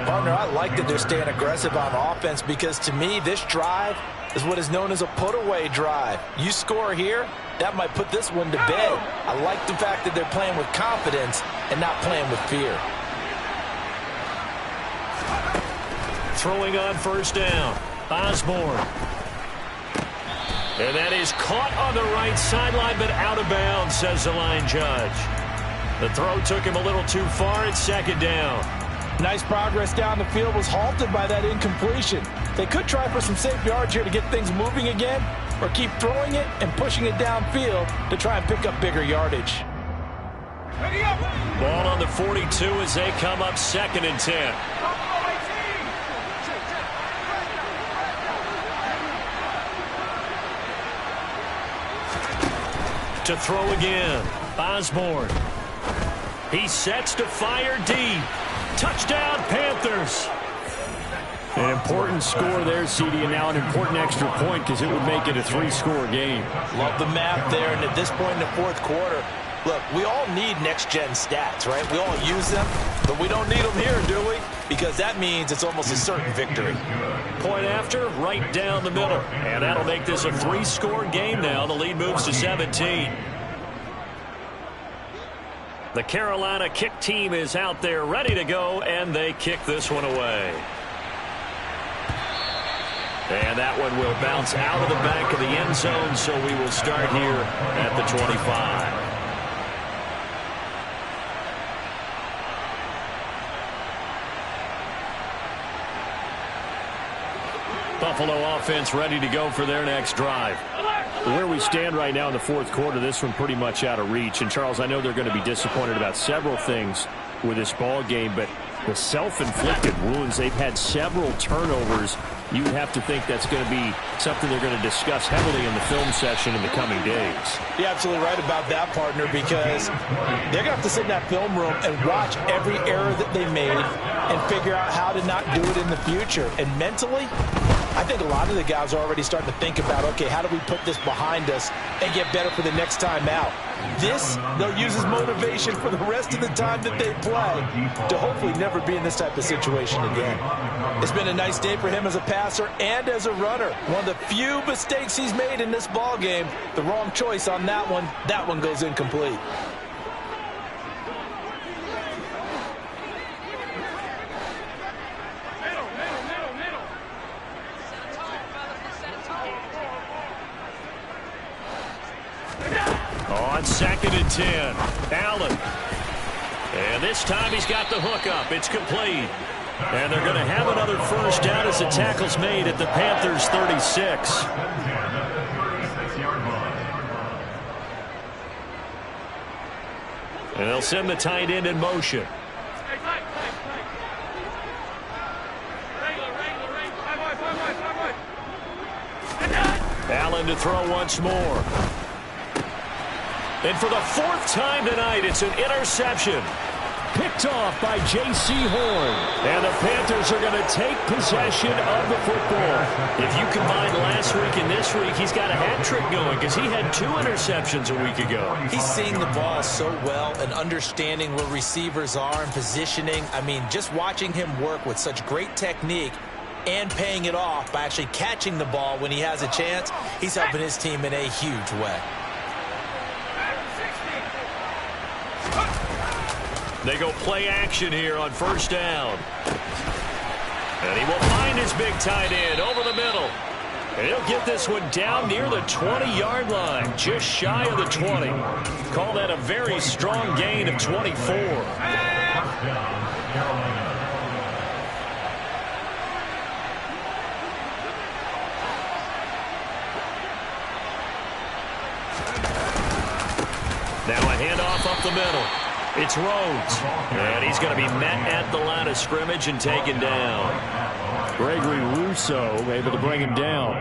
Partner, I like that they're staying aggressive on offense because to me this drive is what is known as a put-away drive. You score here, that might put this one to bed. I like the fact that they're playing with confidence and not playing with fear. Throwing on first down, Osborne. And that is caught on the right sideline, but out of bounds, says the line judge. The throw took him a little too far. It's 2nd down. Nice progress down the field, was halted by that incompletion. They could try for some safe yards here to get things moving again, or keep throwing it and pushing it downfield to try and pick up bigger yardage. Ball on the 42 as they come up 2nd and 10. To throw again, Osborne. He sets to fire deep. Touchdown, Panthers. An important score there, CD, and now an important extra point because it would make it a 3-score game. Love the math there, and at this point in the 4th quarter, look, we all need next-gen stats, right? We all use them, but we don't need them here, do we? Because that means it's almost a certain victory. Point after, right down the middle. And that'll make this a 3-score game now. The lead moves to 17. The Carolina kick team is out there ready to go, and they kick this one away. And that one will bounce out of the back of the end zone, so we will start here at the 25. Buffalo offense ready to go for their next drive. Where we stand right now in the 4th quarter, this one pretty much out of reach. And, Charles, I know they're going to be disappointed about several things with this ball game, but the self-inflicted wounds, they've had several turnovers. You would have to think that's going to be something they're going to discuss heavily in the film session in the coming days. You're absolutely right about that, partner, because they're going to have to sit in that film room and watch every error that they made and figure out how to not do it in the future. And mentally, I think a lot of the guys are already starting to think about, okay, how do we put this behind us and get better for the next time out? This, they'll use as motivation for the rest of the time that they play to hopefully never be in this type of situation again. It's been a nice day for him as a passer and as a runner. One of the few mistakes he's made in this ball game. The wrong choice on that one goes incomplete. On 2nd and 10, Allen. And this time he's got the hook up. It's complete. And they're going to have another first down as the tackle's made at the Panthers' 36. And they'll send the tight end in motion. Allen to throw once more. And for the 4th time tonight, it's an interception. Picked off by J.C. Horn. And the Panthers are going to take possession of the football. If you combine last week and this week, he's got a hat trick going because he had 2 interceptions a week ago. He's seeing the ball so well and understanding where receivers are and positioning. I mean, just watching him work with such great technique and paying it off by actually catching the ball when he has a chance, he's helping his team in a huge way. They go play action here on first down. And he will find his big tight end over the middle. And he'll get this one down near the 20-yard line, just shy of the 20. Call that a very strong gain of 24. Now a handoff up the middle. It's Rhodes. And he's going to be met at the line of scrimmage and taken down. Gregory Rousseau able to bring him down.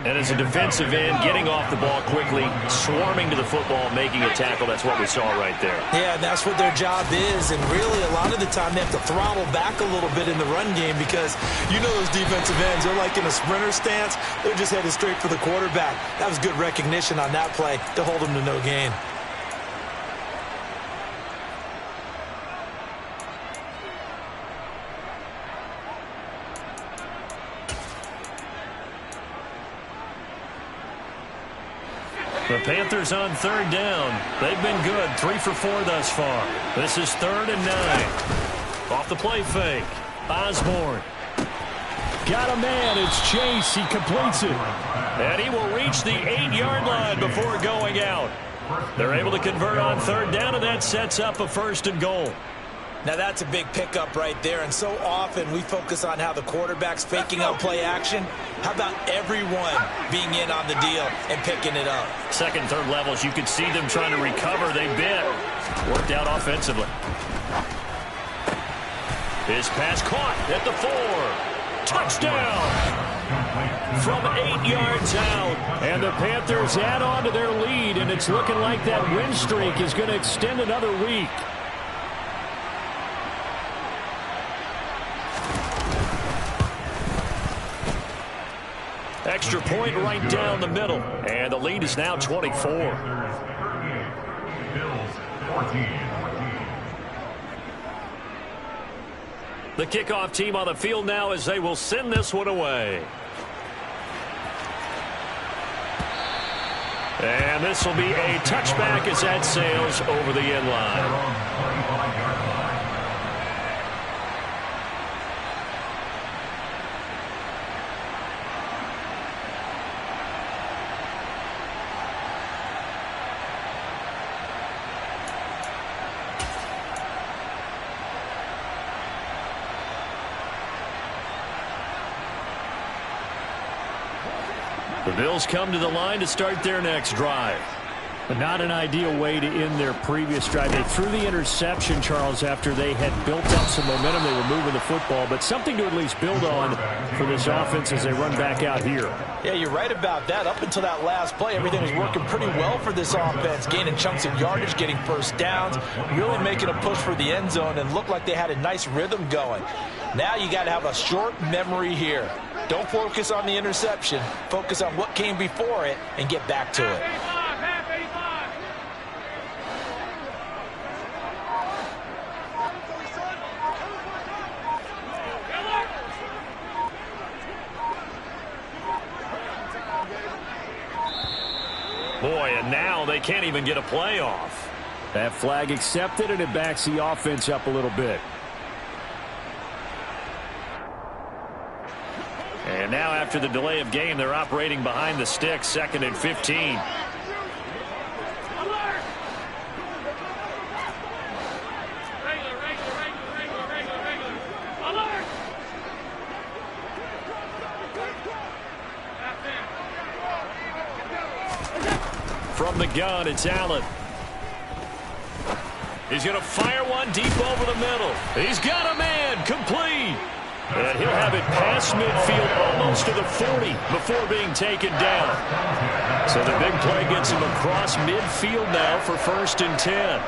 And as a defensive end, getting off the ball quickly, swarming to the football, making a tackle. That's what we saw right there. Yeah, that's what their job is. And really, a lot of the time, they have to throttle back a little bit in the run game because you know those defensive ends, they're like in a sprinter stance. They're just headed straight for the quarterback. That was good recognition on that play to hold him to no gain. The Panthers on third down. They've been good, 3 for 4 thus far. This is 3rd and 9. Off the play fake. Osborne. Got a man. It's Chase. He completes it. And he will reach the 8-yard line before going out. They're able to convert on third down, and that sets up a 1st and goal. Now that's a big pickup right there, and so often we focus on how the quarterback's faking out play action. How about everyone being in on the deal and picking it up? Second, third levels, you could see them trying to recover. They bit. Worked out offensively. His pass caught at the 4. Touchdown! From 8 yards out. And the Panthers add on to their lead, and it's looking like that win streak is going to extend another week. Extra point right down the middle. And the lead is now 24. The kickoff team on the field now as they will send this one away. And this will be a touchback as that sails over the end line. The Bills come to the line to start their next drive. But not an ideal way to end their previous drive. They threw the interception, Charles, after they had built up some momentum. They were moving the football, but something to at least build on for this offense as they run back out here. Yeah, you're right about that. Up until that last play, everything was working pretty well for this offense, gaining chunks of yardage, getting first downs, really making a push for the end zone, and looked like they had a nice rhythm going. Now you got to have a short memory here. Don't focus on the interception. Focus on what came before it and get back to it. Boy, and now they can't even get a play off. That flag accepted, and it backs the offense up a little bit. And now after the delay of game, they're operating behind the sticks, 2nd and 15. From the gun, it's Allen. He's going to fire one deep over the middle. He's got a man, complete. And he'll have it past midfield almost to the 40 before being taken down. So the big play gets him across midfield now for 1st and 10.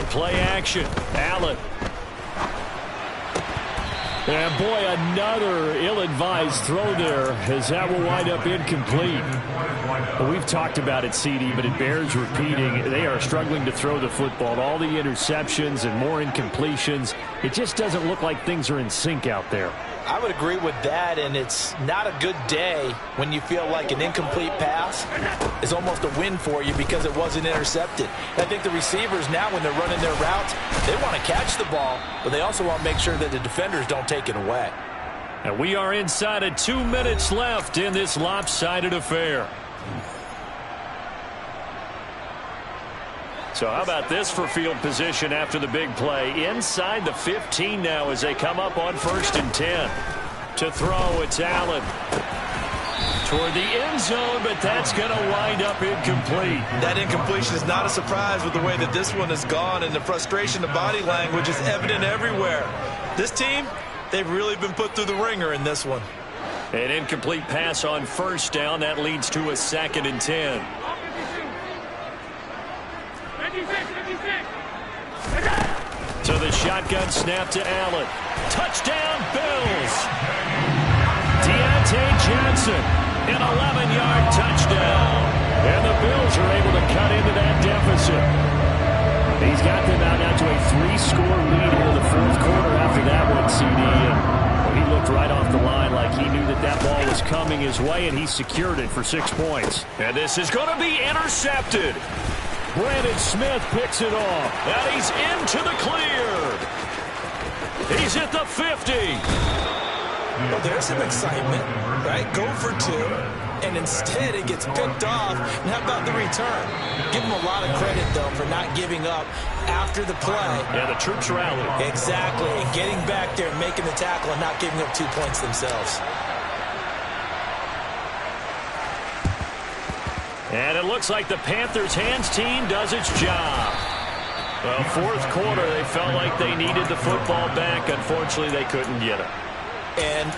play action. Allen. And boy, another ill-advised throw there, as that will wind up incomplete. Well, we've talked about it, CD, but it bears repeating. They are struggling to throw the football. All the interceptions and more incompletions. It just doesn't look like things are in sync out there. I would agree with that, and it's not a good day when you feel like an incomplete pass is almost a win for you because it wasn't intercepted. I think the receivers now, when they're running their routes, they want to catch the ball, but they also want to make sure that the defenders don't take it away. And we are inside of 2 minutes left in this lopsided affair. So how about this for field position after the big play? Inside the 15 now as they come up on 1st and 10. To throw, it's Allen. Toward the end zone, but that's going to wind up incomplete. That incompletion is not a surprise with the way that this one has gone, and the frustration of body language is evident everywhere. This team, they've really been put through the ringer in this one. An incomplete pass on 1st down. That leads to a 2nd and 10. So the shotgun snap to Allen. Touchdown, Bills. Deontay Johnson, an 11-yard touchdown. And the Bills are able to cut into that deficit. He's got them out now to a 3-score lead here in the 4th quarter after that one, CD. And he looked right off the line like he knew that that ball was coming his way, and he secured it for 6 points. And this is going to be intercepted. Brandon Smith picks it off, and he's into the clear. He's at the 50. Well, there's some excitement, right? Go for 2, and instead it gets picked off. And how about the return? Give him a lot of credit, though, for not giving up after the play. Yeah, the troops rallied. Exactly, and getting back there, making the tackle, and not giving up 2 points themselves. And it looks like the Panthers' hands team does its job. Well, 4th quarter, they felt like they needed the football back. Unfortunately, they couldn't get it. And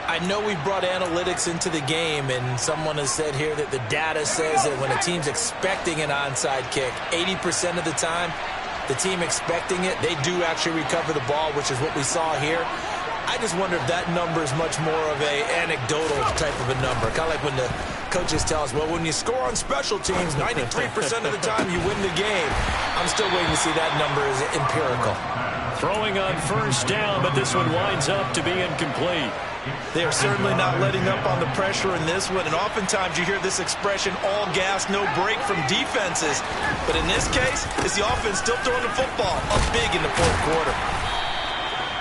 I know we brought analytics into the game, and someone has said here that the data says that when a team's expecting an onside kick, 80% of the time, the team expecting it, they do actually recover the ball, which is what we saw here. I just wonder if that number is much more of a anecdotal type of a number. Kind of like when the coaches tell us, well, when you score on special teams, 93% of the time you win the game. I'm still waiting to see that number is empirical. Throwing on 1st down, but this one winds up to be incomplete. They are certainly not letting up on the pressure in this one, and oftentimes you hear this expression, all gas, no break from defenses. But in this case, it's the offense still throwing the football up big in the 4th quarter.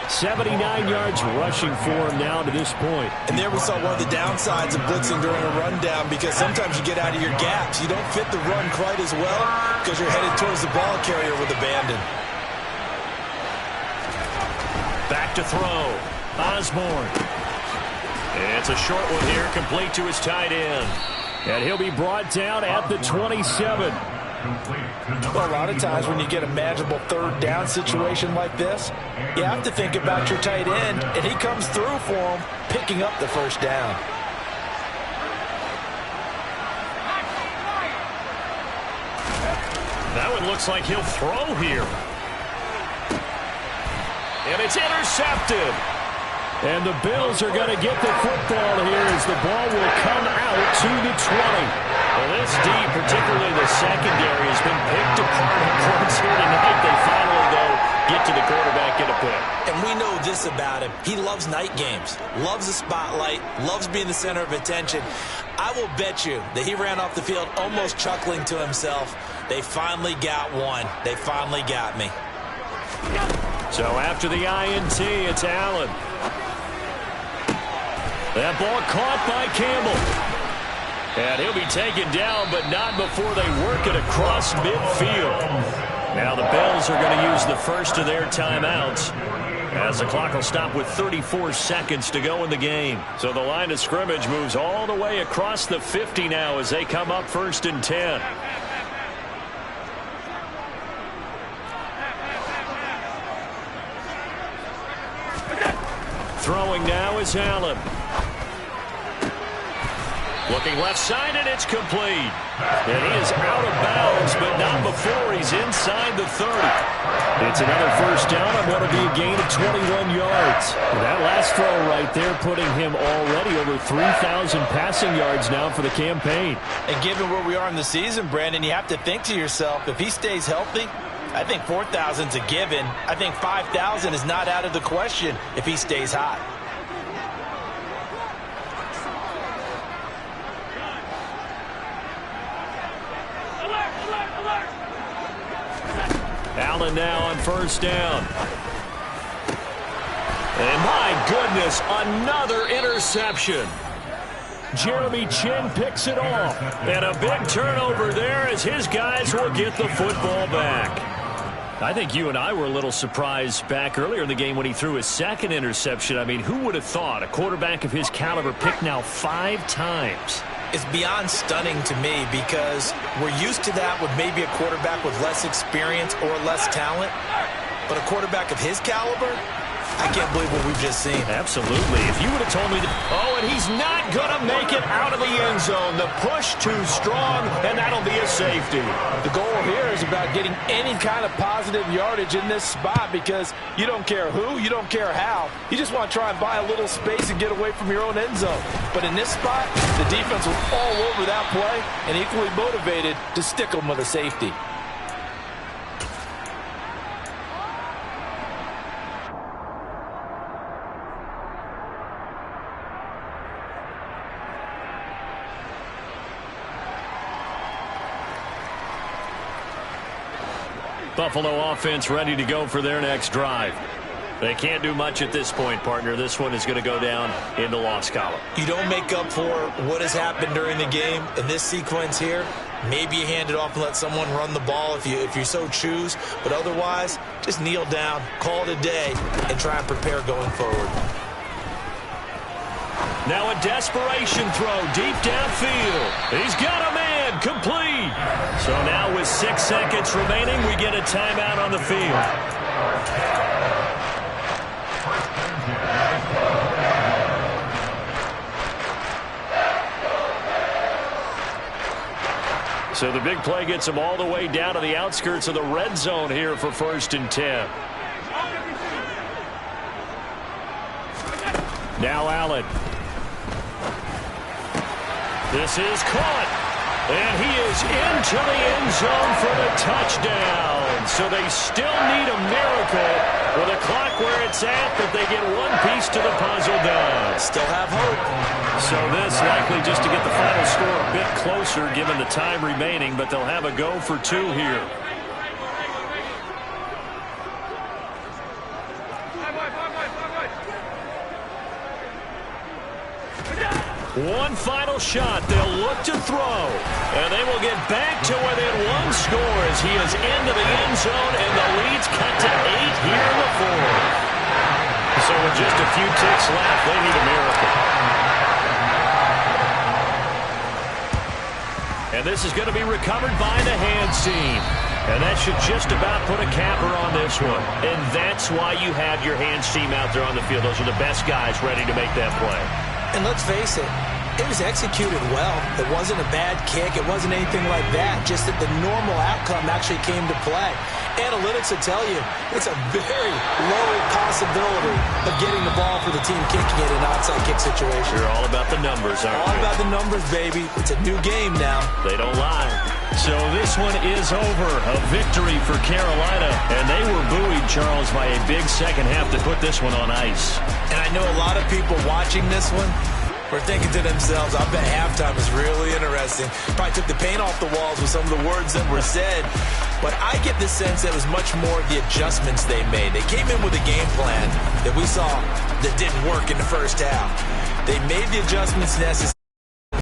79 yards rushing for him now to this point. And there we saw one of the downsides of blitzing during a rundown, because sometimes you get out of your gaps. You don't fit the run quite as well because you're headed towards the ball carrier with abandon. Back to throw. Osborne. It's a short one here, complete to his tight end. And he'll be brought down at the 27. Well, a lot of times when you get a manageable 3rd down situation like this, you have to think about your tight end, and he comes through for him, picking up the 1st down. That one looks like he'll throw here. And it's intercepted. And the Bills are going to get the football here as the ball will come out to the 20. Well, this D, particularly the secondary, has been picked apart at points here tonight. They finally, though, get to the quarterback in a pick. And we know this about him. He loves night games, loves the spotlight, loves being the center of attention. I will bet you that he ran off the field almost chuckling to himself. They finally got one. They finally got me. So after the INT, it's Allen. That ball caught by Campbell. And he'll be taken down, but not before they work it across midfield. Now the Bills are going to use the first of their timeouts, as the clock will stop with 34 seconds to go in the game. So the line of scrimmage moves all the way across the 50 now as they come up 1st and 10. Throwing now is Allen. Looking left side, and it's complete. And he is out of bounds, but not before he's inside the 30. It's another first down on what will be a gain of 21 yards. And that last throw right there putting him already over 3,000 passing yards now for the campaign. And given where we are in the season, Brandon, you have to think to yourself, if he stays healthy, I think 4,000's a given. I think 5,000 is not out of the question if he stays hot. Allen now on first down. And my goodness, another interception. Jeremy Chinn picks it off. And a big turnover there as his guys will get the football back. I think you and I were a little surprised back earlier in the game when he threw his second interception. I mean, who would have thought a quarterback of his caliber picked now 5 times? It's beyond stunning to me because we're used to that with maybe a quarterback with less experience or less talent. But a quarterback of his caliber, I can't believe what we've just seen. Absolutely. If you would have told me that, oh, and he's not going to make it out of the end zone. The push too strong, and that'll be a safety. The goal here is about getting any kind of positive yardage in this spot because you don't care who, you don't care how. You just want to try and buy a little space and get away from your own end zone. But in this spot, the defense was all over that play and equally motivated to stick them with a safety. Buffalo offense ready to go for their next drive. They can't do much at this point, partner. This one is going to go down in the loss column. You don't make up for what has happened during the game in this sequence here. Maybe you hand it off and let someone run the ball if you so choose. But otherwise, just kneel down, call it a day, and try and prepare going forward. Now a desperation throw deep downfield. He's got a man, complete. So now with 6 seconds remaining, we get a timeout on the field. So the big play gets him all the way down to the outskirts of the red zone here for 1st and 10. Now Allen. This is caught, and he is into the end zone for the touchdown. So they still need a miracle with a clock where it's at that they get one piece to the puzzle done. Still have hope. So this likely just to get the final score a bit closer given the time remaining, but they'll have a go for 2 here. One final shot. They'll look to throw. And they will get back to within 1 score as he is into the end zone, and the lead's cut to 8 here in the 4th. So with just a few ticks left, they need a miracle. And this is going to be recovered by the hands team. And that should just about put a capper on this one. And that's why you have your hands team out there on the field. Those are the best guys ready to make that play. And let's face it, it was executed well. It wasn't a bad kick. It wasn't anything like that. Just that the normal outcome actually came to play. Analytics will tell you it's a very low possibility of getting the ball for the team kicking it in an onside kick situation. You're all about the numbers, aren't you? All about the numbers, baby. It's a new game now. They don't lie. So this one is over. A victory for Carolina. And they were buoyed, Charles, by a big second half to put this one on ice. And I know a lot of people watching this one were thinking to themselves, I bet halftime is really interesting. Probably took the paint off the walls with some of the words that were said. But I get the sense that it was much more the adjustments they made. They came in with a game plan that we saw that didn't work in the first half. They made the adjustments necessary.